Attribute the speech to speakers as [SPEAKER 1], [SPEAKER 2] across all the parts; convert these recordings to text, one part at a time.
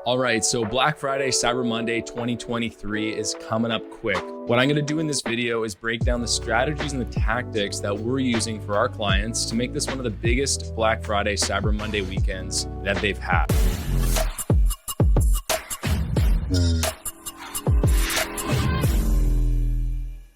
[SPEAKER 1] All right, so Black Friday, Cyber Monday 2023 is coming up quick. What I'm gonna do in this video is break down the strategies and the tactics that we're using for our clients to make this one of the biggest Black Friday, Cyber Monday weekends that they've had.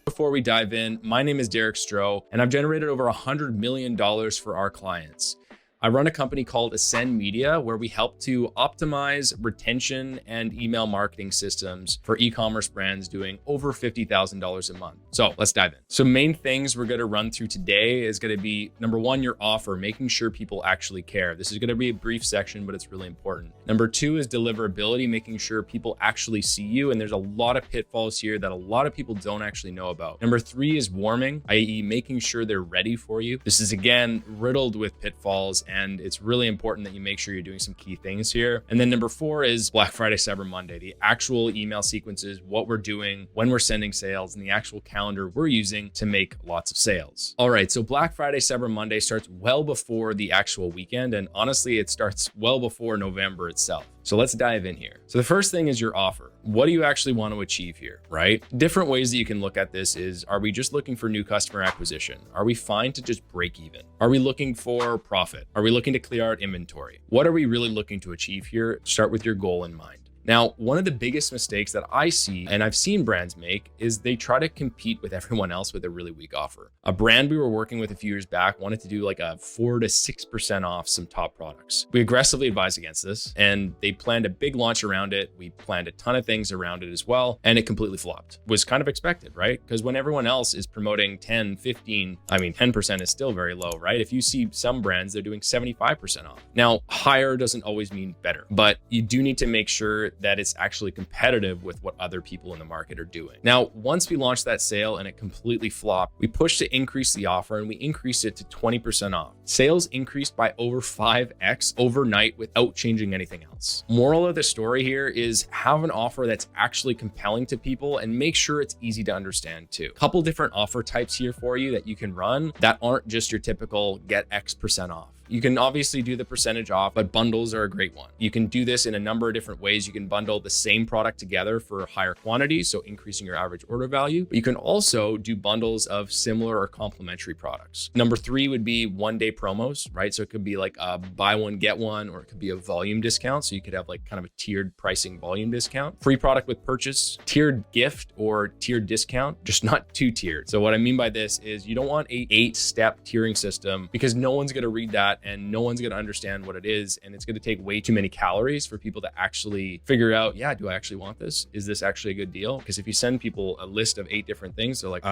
[SPEAKER 1] Before we dive in, my name is Derek Stroh, and I've generated over $100 million for our clients. I run a company called Ascend Media, where we help to optimize retention and email marketing systems for e-commerce brands doing over $50,000 a month. So let's dive in. So main things we're gonna run through today is gonna be, number one, your offer, making sure people actually care. This is gonna be a brief section, but it's really important. Number two is deliverability, making sure people actually see you. And there's a lot of pitfalls here that a lot of people don't actually know about. Number three is warming, i.e. making sure they're ready for you. This is again, riddled with pitfalls, and it's really important that you make sure you're doing some key things here. And then number four is Black Friday, Cyber Monday, the actual email sequences, what we're doing, when we're sending sales, and the actual calendar we're using to make lots of sales. All right, so Black Friday, Cyber Monday starts well before the actual weekend. And honestly, it starts well before November itself. So let's dive in here. So the first thing is your offer. What do you actually want to achieve here, right? Different ways that you can look at this is, are we just looking for new customer acquisition? Are we fine to just break even? Are we looking for profit? Are we looking to clear out inventory? What are we really looking to achieve here? Start with your goal in mind. Now, one of the biggest mistakes that I see and I've seen brands make is they try to compete with everyone else with a really weak offer. A brand we were working with a few years back wanted to do like a 4 to 6% off some top products. We aggressively advised against this, and they planned a big launch around it. We planned a ton of things around it as well, and it completely flopped. Was kind of expected, right? Because when everyone else is promoting 10, 15, 10% is still very low, right? If you see some brands, they're doing 75% off. Now, higher doesn't always mean better, but you do need to make sure that it's actually competitive with what other people in the market are doing. Now, once we launched that sale and it completely flopped, we pushed to increase the offer and we increased it to 20% off. Sales increased by over 5x overnight without changing anything else. Moral of the story here is have an offer that's actually compelling to people and make sure it's easy to understand too. Couple different offer types here for you that you can run that aren't just your typical get X% off. You can obviously do the percentage off, but bundles are a great one. You can do this in a number of different ways. You can bundle the same product together for higher quantities, so increasing your average order value. But you can also do bundles of similar or complementary products. Number three would be one-day promos, right? So it could be like a buy one, get one, or it could be a volume discount. So you could have like kind of a tiered pricing volume discount. Free product with purchase, tiered gift, or tiered discount, just not two-tiered. So what I mean by this is you don't want a 8-step tiering system because no one's going to read that and no one's going to understand what it is. And it's going to take way too many calories for people to actually figure out, yeah, do I actually want this? Is this actually a good deal? Because if you send people a list of 8 different things, they're like,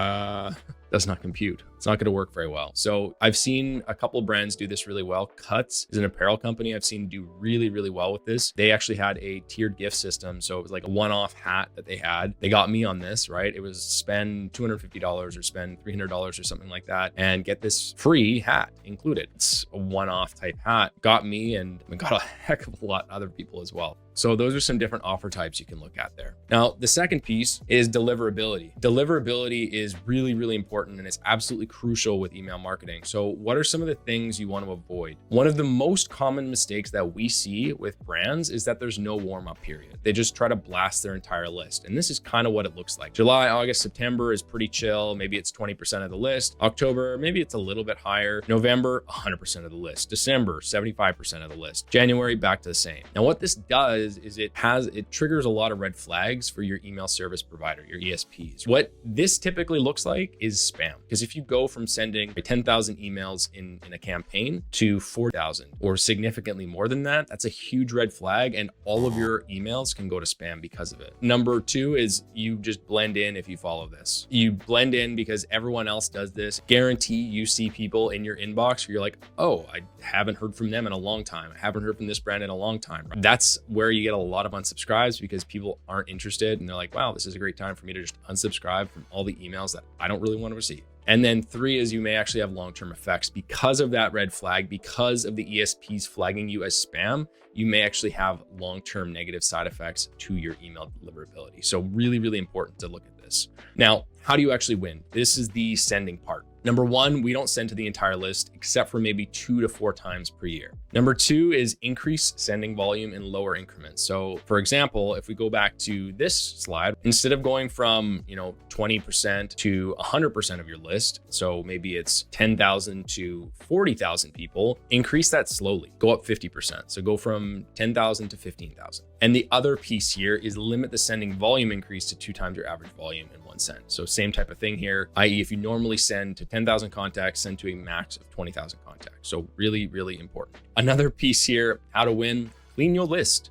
[SPEAKER 1] does not compute. It's not going to work very well. So I've seen a couple brands do this really well. Cuts is an apparel company I've seen do really, really well with this. They actually had a tiered gift system. So it was like a one-off hat that they had. They got me on this, right? It was spend $250 or spend $300 or something like that and get this free hat included. It's a one-off type hat. Got me and got a heck of a lot of other people as well. So those are some different offer types you can look at there. Now, the second piece is deliverability. Deliverability is really, really important and it's absolutely crucial with email marketing. So what are some of the things you want to avoid? One of the most common mistakes that we see with brands is that there's no warm-up period. They just try to blast their entire list. And this is kind of what it looks like. July, August, September is pretty chill. Maybe it's 20% of the list. October, maybe it's a little bit higher. November, 100% of the list. December, 75% of the list. January, back to the same. Now, what this does is it triggers a lot of red flags for your email service provider, your ESPs. What this typically looks like is spam. Because if you go from sending 10,000 emails in a campaign to 4,000 or significantly more than that, that's a huge red flag and all of your emails can go to spam because of it. Number two is you just blend in if you follow this. You blend in because everyone else does this. Guarantee you see people in your inbox where you're like, oh, I haven't heard from them in a long time. I haven't heard from this brand in a long time. That's where you get a lot of unsubscribes because people aren't interested and they're like, wow, this is a great time for me to just unsubscribe from all the emails that I don't really want to receive. And then three is you may actually have long-term effects because of that red flag, because of the ESPs flagging you as spam, you may actually have long-term negative side effects to your email deliverability. So really, really important to look at this. Now, how do you actually win? This is the sending part. Number one, we don't send to the entire list except for maybe 2 to 4 times per year. Number two is increase sending volume in lower increments. So for example, if we go back to this slide, instead of going from 20% to 100% of your list, so maybe it's 10,000 to 40,000 people, increase that slowly, go up 50%. So go from 10,000 to 15,000. And the other piece here is limit the sending volume increase to 2 times your average volume in one send. So same type of thing here, i.e. if you normally send to 10,000 contacts, send to a max of 20,000 contacts. So really, really important. Another piece here, how to win, clean your list.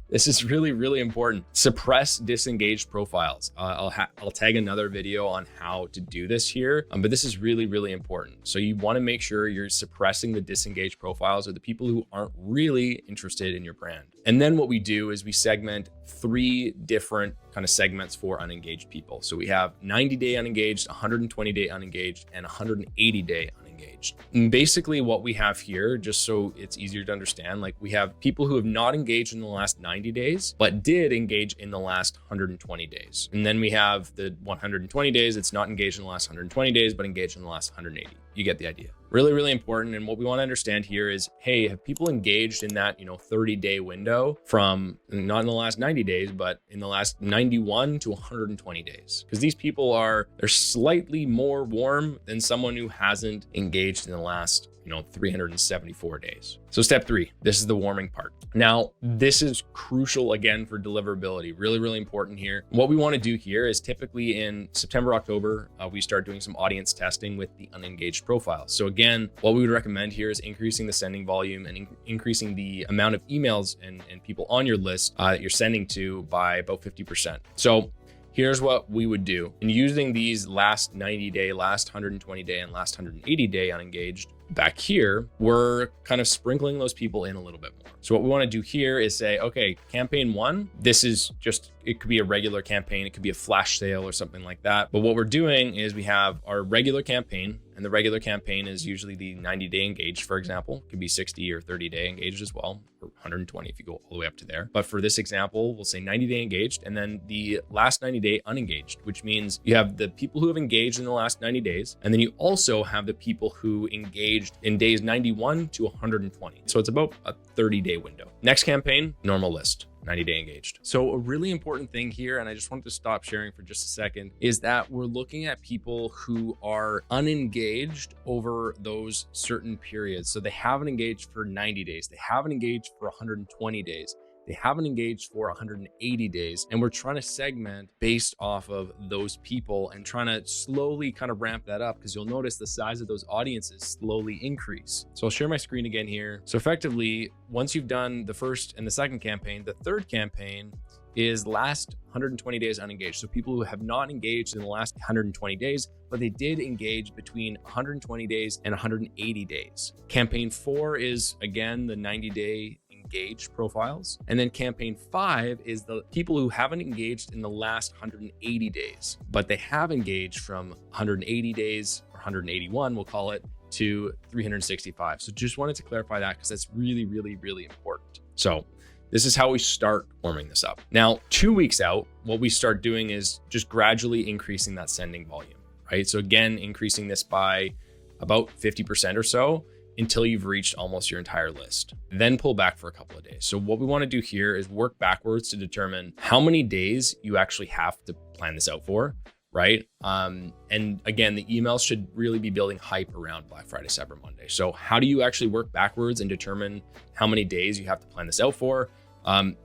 [SPEAKER 1] This is really, really important. Suppress disengaged profiles. I'll tag another video on how to do this here, but this is really, really important. So you want to make sure you're suppressing the disengaged profiles or the people who aren't really interested in your brand. And then what we do is we segment 3 different kind of segments for unengaged people. So we have 90-day unengaged, 120-day unengaged, and 180-day unengaged. And basically what we have here, just so it's easier to understand, like we have people who have not engaged in the last 90 days, but did engage in the last 120 days. And then we have the 120 days, it's not engaged in the last 120 days, but engaged in the last 180. You get the idea. Really, really important. And what we want to understand here is, hey, have people engaged in that 30-day window from not in the last 90 days, but in the last 91 to 120 days? Because these people they're slightly more warm than someone who hasn't engaged in the last 374 days. So step 3, this is the warming part. Now, this is crucial again for deliverability. Really, really important here. What we want to do here is typically in September, October, we start doing some audience testing with the unengaged profiles. So again, what we would recommend here is increasing the sending volume and increasing the amount of emails and people on your list that you're sending to by about 50%. So here's what we would do. In using these last 90-day, last 120-day, and last 180-day unengaged, back here, we're kind of sprinkling those people in a little bit more. So what we want to do here is say, okay, campaign 1, this is just, it could be a regular campaign, it could be a flash sale or something like that. But what we're doing is we have our regular campaign, and the regular campaign is usually the 90-day engaged, for example. It could be 60 or 30-day engaged as well, or 120 if you go all the way up to there. But for this example, we'll say 90-day engaged, and then the last 90-day unengaged, which means you have the people who have engaged in the last 90 days, and then you also have the people who engaged in days 91 to 120. So it's about a 30-day window. Next campaign, normal list. 90-day engaged. So a really important thing here, and I just wanted to stop sharing for just a second, is that we're looking at people who are unengaged over those certain periods. So they haven't engaged for 90 days. They haven't engaged for 120 days. They haven't engaged for 180 days. And we're trying to segment based off of those people and trying to slowly kind of ramp that up, because you'll notice the size of those audiences slowly increase. So I'll share my screen again here. So effectively, once you've done the first and the second campaign, the third campaign is last 120 days unengaged. So people who have not engaged in the last 120 days, but they did engage between 120 days and 180 days. Campaign 4 is again the 90-day engaged profiles. And then campaign 5 is the people who haven't engaged in the last 180 days, but they have engaged from 180 days or 181, we'll call it, to 365. So just wanted to clarify that because that's really, really, really important. So this is how we start warming this up. Now, 2 weeks out, what we start doing is just gradually increasing that sending volume, right? So again, increasing this by about 50% or so, until you've reached almost your entire list. Then pull back for a couple of days. So what we want to do here is work backwards to determine how many days you actually have to plan this out for, right? And again, the emails should really be building hype around Black Friday, Cyber Monday. So how do you actually work backwards and determine how many days you have to plan this out for?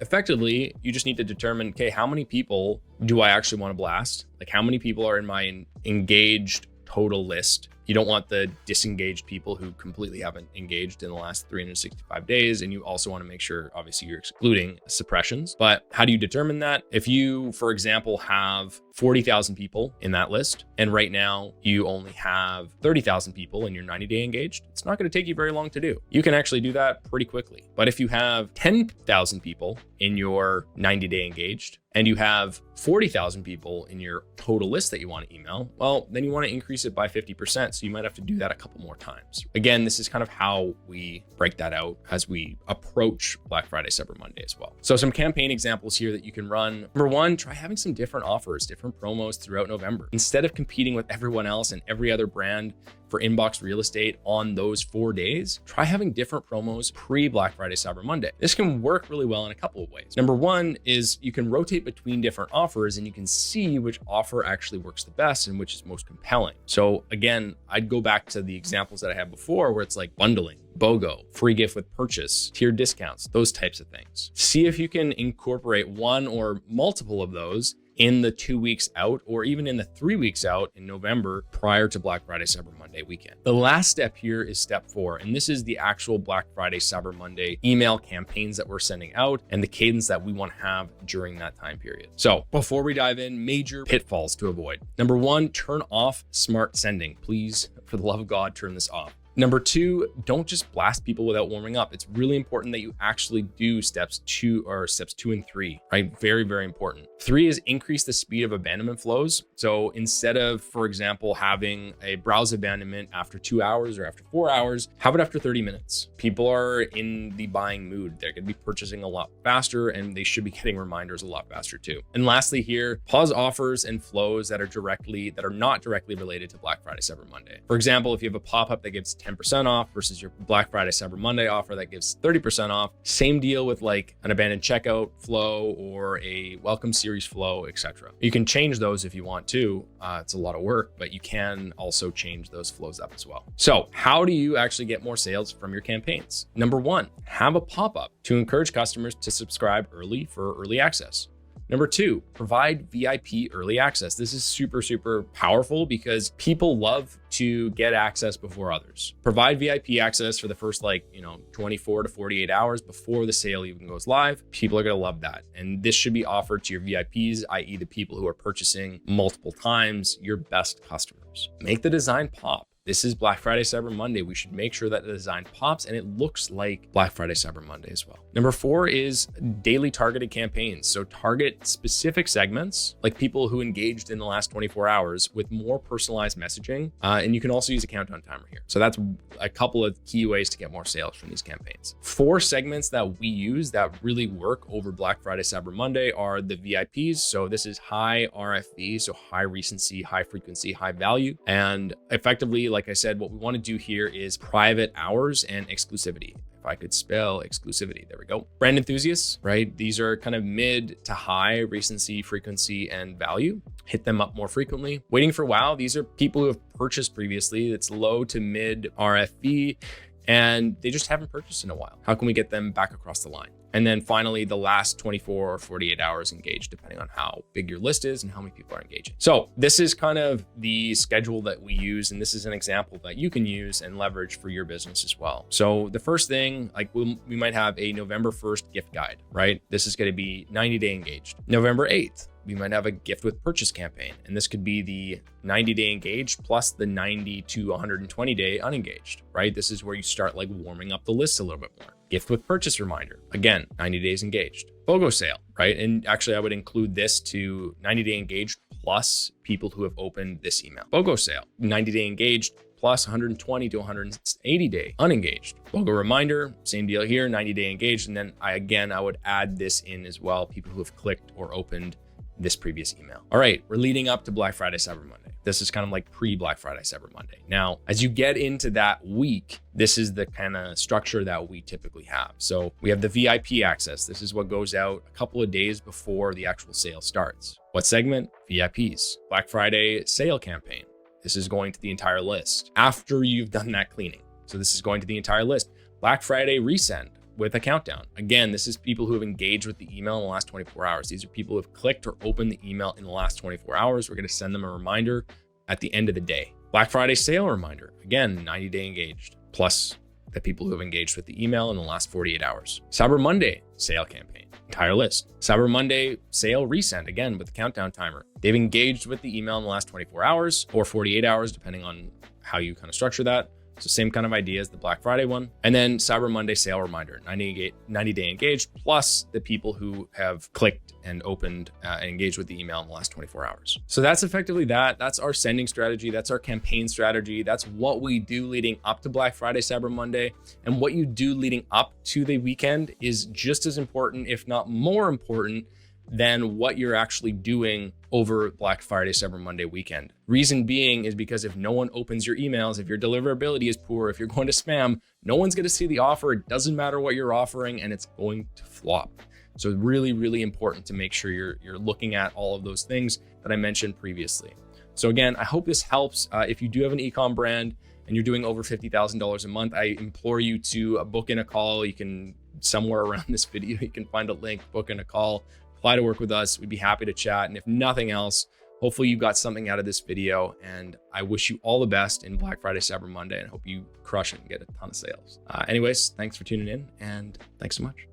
[SPEAKER 1] Effectively, you just need to determine, okay, how many people do I actually want to blast? Like how many people are in my engaged total list? You don't want the disengaged people who completely haven't engaged in the last 365 days. And you also want to make sure, obviously, you're excluding suppressions. But how do you determine that? If you, for example, have 40,000 people in that list, and right now you only have 30,000 people in your 90-day engaged, it's not going to take you very long to do. You can actually do that pretty quickly. But if you have 10,000 people in your 90-day engaged, and you have 40,000 people in your total list that you want to email, well, then you want to increase it by 50%. So you might have to do that a couple more times. Again, this is kind of how we break that out as we approach Black Friday, Cyber Monday as well. So some campaign examples here that you can run. Number 1, try having some different offers, different promos throughout November. Instead of competing with everyone else and every other brand for inbox real estate on those 4 days, try having different promos pre-Black Friday, Cyber Monday. This can work really well in a couple of ways. Number one is you can rotate between different offers and you can see which offer actually works the best and which is most compelling. So again, I'd go back to the examples that I had before where it's like bundling, BOGO, free gift with purchase, tiered discounts, those types of things. See if you can incorporate one or multiple of those in the 2 weeks out, or even in the 3 weeks out in November prior to Black Friday, Cyber Monday weekend. The last step here is step 4, and this is the actual Black Friday, Cyber Monday email campaigns that we're sending out and the cadence that we want to have during that time period. So before we dive in, major pitfalls to avoid. Number 1, turn off smart sending. Please, for the love of God, turn this off. Number 2, don't just blast people without warming up. It's really important that you actually do steps 2 and 3, right? Very, very important. 3 is increase the speed of abandonment flows. So instead of, for example, having a browse abandonment after 2 hours or after 4 hours, have it after 30 minutes. People are in the buying mood. They're going to be purchasing a lot faster and they should be getting reminders a lot faster too. And lastly here, pause offers and flows that are not directly related to Black Friday, Cyber Monday. For example, if you have a pop-up that gives 10% off versus your Black Friday, Cyber Monday offer that gives 30% off, same deal with like an abandoned checkout flow or a welcome series flow, etc. You can change those if you want to. It's a lot of work, but you can also change those flows up as well. So how do you actually get more sales from your campaigns? Number 1, have a pop-up to encourage customers to subscribe early for early access. Number 2, provide VIP early access. This is super, super powerful because people love to get access before others. Provide VIP access for the first 24 to 48 hours before the sale even goes live. People are gonna love that. And this should be offered to your VIPs, i.e. the people who are purchasing multiple times, your best customers. Make the design pop. This is Black Friday, Cyber Monday. We should make sure that the design pops and it looks like Black Friday, Cyber Monday as well. Number 4 is daily targeted campaigns. So target specific segments, like people who engaged in the last 24 hours with more personalized messaging. And you can also use a countdown timer here. So that's a couple of key ways to get more sales from these campaigns. 4 segments that we use that really work over Black Friday, Cyber Monday are the VIPs. So this is high RFV, so high recency, high frequency, high value. And effectively, like I said, what we want to do here is private hours and exclusivity. If I could spell exclusivity, there we go. Brand enthusiasts, right? These are kind of mid to high recency, frequency, and value. Hit them up more frequently. Waiting for wow, these are people who have purchased previously. It's low to mid RFV, and they just haven't purchased in a while. How can we get them back across the line? And then finally, the last 24 or 48 hours engaged, depending on how big your list is and how many people are engaging. So this is kind of the schedule that we use. And this is an example that you can use and leverage for your business as well. So the first thing, like we might have a November 1st gift guide, right? This is going to be 90-day engaged. November 8th, we might have a gift with purchase campaign. And this could be the 90-day engaged plus the 90 to 120-day unengaged, right? This is where you start like warming up the list a little bit more. Gift with purchase reminder. Again, 90 days engaged. BOGO sale, right? And actually I would include this to 90-day engaged plus people who have opened this email. BOGO sale, 90-day engaged plus 120 to 180-day unengaged. BOGO reminder, same deal here, 90-day engaged. And then I would add this in as well, people who have clicked or opened this previous email. All right, we're leading up to Black Friday, Cyber Monday. This is kind of like pre-Black Friday, Cyber Monday. Now, as you get into that week, this is the kind of structure that we typically have. So we have the VIP access. This is what goes out a couple of days before the actual sale starts. What segment? VIPs. Black Friday sale campaign. This is going to the entire list after you've done that cleaning. So this is going to the entire list. Black Friday resend with a countdown. Again, this is people who have engaged with the email in the last 24 hours. These are people who have clicked or opened the email in the last 24 hours. We're going to send them a reminder at the end of the day. Black Friday sale reminder. Again, 90-day engaged, plus the people who have engaged with the email in the last 48 hours. Cyber Monday sale campaign, entire list. Cyber Monday sale resend, again, with the countdown timer. They've engaged with the email in the last 24 hours or 48 hours, depending on how you kind of structure that. So same kind of idea as the Black Friday one. And then Cyber Monday sale reminder, 90-day engaged, plus the people who have clicked and opened and engaged with the email in the last 24 hours. So that's effectively that. That's our sending strategy. That's our campaign strategy. That's what we do leading up to Black Friday, Cyber Monday. And what you do leading up to the weekend is just as important, if not more important, than what you're actually doing over Black Friday, Cyber Monday weekend. Reason being is because if no one opens your emails, if your deliverability is poor, if you're going to spam, no one's going to see the offer. It doesn't matter what you're offering, and it's going to flop. So really, really important to make sure you're looking at all of those things that I mentioned previously. So again, I hope this helps. If you do have an e-com brand and you're doing over $50,000 a month, I implore you to book in a call. You can, somewhere around this video, you can find a link, book in a call, apply to work with us. We'd be happy to chat. And if nothing else, hopefully you got something out of this video, and I wish you all the best in Black Friday, Cyber Monday, and hope you crush it and get a ton of sales. Anyways, thanks for tuning in, and thanks so much.